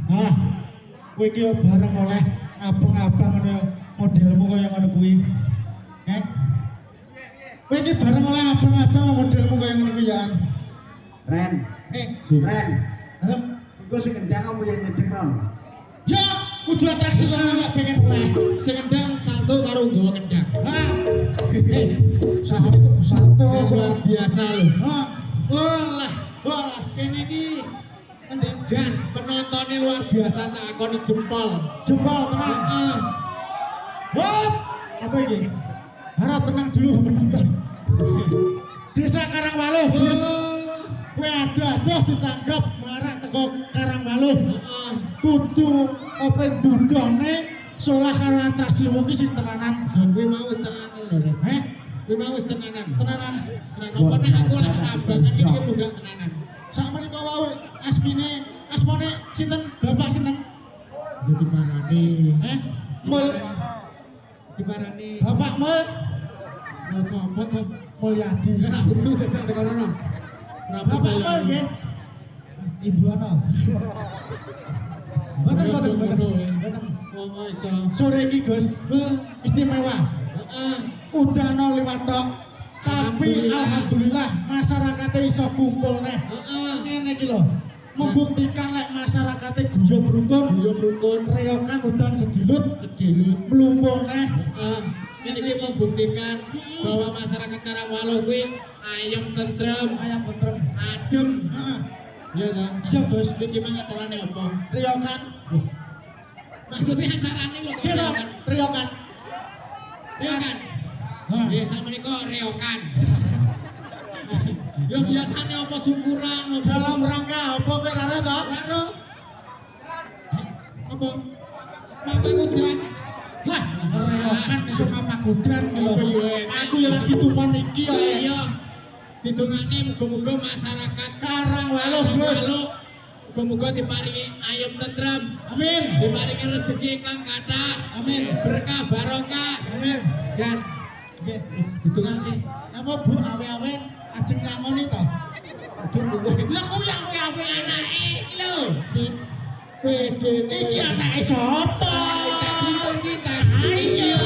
Nah, kowe iki bareng oleh abang-abang ngono modelmu kaya ngono kuwi. Kowe iki bareng oleh abang-abang modelmu kaya ngono kuwi ya. Ren. Ren. Arep Iku sing kendang opo yang nyedeng ron? ya kudu atraksi karo nek pengen oleh. Sing kendang salto karo nggawa kendang. Hah. Salto Luar biasa lho. Hah. Walah, Wah, kene iki endi Jan, penontonnya luar biasa tak akoni jempol. jempol tenang. Heeh. Hop, apa ini? Harap tenang dulu penonton. Desa Karangwaluh, Gus. Kowe aduh-aduh ditangkap marak teko Karangwaluh. Heeh. Kudu apa dudone solah karo atraksimu ki sing tenanan. Dan kuwi mau wis tenanan lho. Heh, Kuwi mau wis tenanan. tenanan. Tenanan apa nek aku oleh abangan iki munggah tenanan. Sak menika wau asmane sinten? Bapak sinten? Jadi parani. Mul Diparani. Bapak Mul Mul sapa to? Mulyadi. Ora kudu tekan tekan ono. Berapa Bapak Mul nggih. Ibu ana. Boten. Wong iso. Sore iki Gus, istimewa. Heeh. Udana liwat tok. Tapi alhamdulillah masyarakatnya iso kumpul neh. Heeh. Ngene iki lho. Membuktikan lek masyarakatnya guyub rukun, Rukun reyokan udan sejilut, sedilut. mlumpuk neh. Ini membuktikan bahwa masyarakat Karangwaluh kuwi ayem tentrem, Ayam tentrem. adem. Heeh. Iya dah. Iya Gus, Iki mang acarane apa? reyokan. Maksudnya acarane lho kok Kira reokan. reyokan. Reokan. Hah. Ya sakmenika reokan. Ya biasanya apa syukuran apa Dalam rangka apa kowe ora to? karo apa? Bapak kudan. Lah, reyokan iso papagudan iki lho. Apa ya? Aku ya lagi tuman iki ya. Iya. Ditungane muga-muga masyarakat Karangwaluh Gus. Karangwaluh muga-muga diparingi ayem tentrem, Amin. diparingi rezeki ingkang kathah, Amin. berkah barokah. Amin. Jan, Nggih. Hitungane. Napa Bu awe-awe ajeng ngangoni to? Aduh kowe. Lah kuwi awe anake iki lho. Pedene Iki anake sapa? tak hitung kita. Ayo.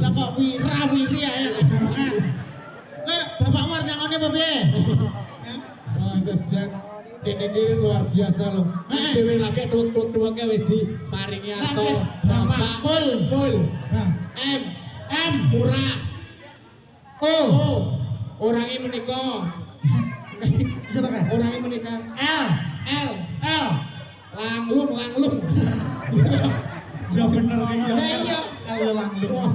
Lah kok wira-wiri ae lho. Bapak war ngangoni apa piye? Wah, sejan. Ini luar biasa loh. Dewe lagi tuwek-tuweke wis diparingi ato. Bapak Pul. Nah, M Murah. Oh. Orangnya menikah. iya to Kak? Orangnya menikah. L. Langlung. Ya bener iki ya. Lah iya. Ayo langlung.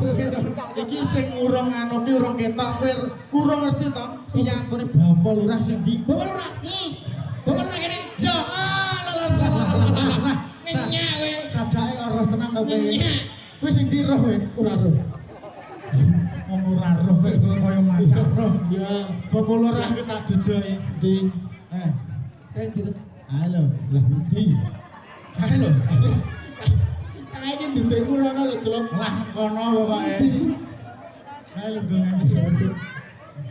Iki sing urung anu ki urung ketok kowe urung ngerti to? Siyantune Bapak Lurah sing ndi? Bapak Lurah. Bapak Lurah kene. Yo. Ngenyak kowe. Sajake ora tenan to kowe. Ngenyak. Kowe sing ndi roh kowe? Ora roh. Wong ora roh kowe kaya macam roh. Ya. Bapak Lurah ki tak didoi. Di. Gitu. Halo, lah ndi? Halo. Kae iki ndendengmu rono lho, Jlok. Lah kono bapake. Halo dong.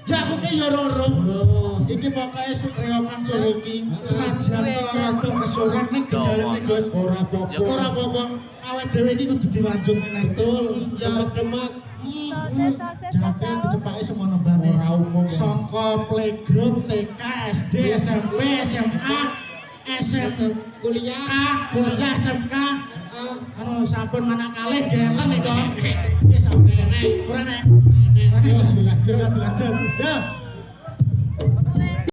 Ya aku ki yo roh. Oh. Iki pokoke setreo kanca iki senajan to rada kesuwen ning digayane Gus. Ora apa-apa. Ora apa-apa. Awake dhewe iki kudu dilanjut meneh. Betul. Ya Demek-demek. Sosis Jate dicepake semono bae. Ora umum. Saka playgroup TK, SD, SMP, SMA, SM, Kuliah. kuliah SMK. Ah. Anu sampun manak kalih gelen iki kok. Nggih sampun. Nenek. Ora nek. Nenek. Belajar. Ya.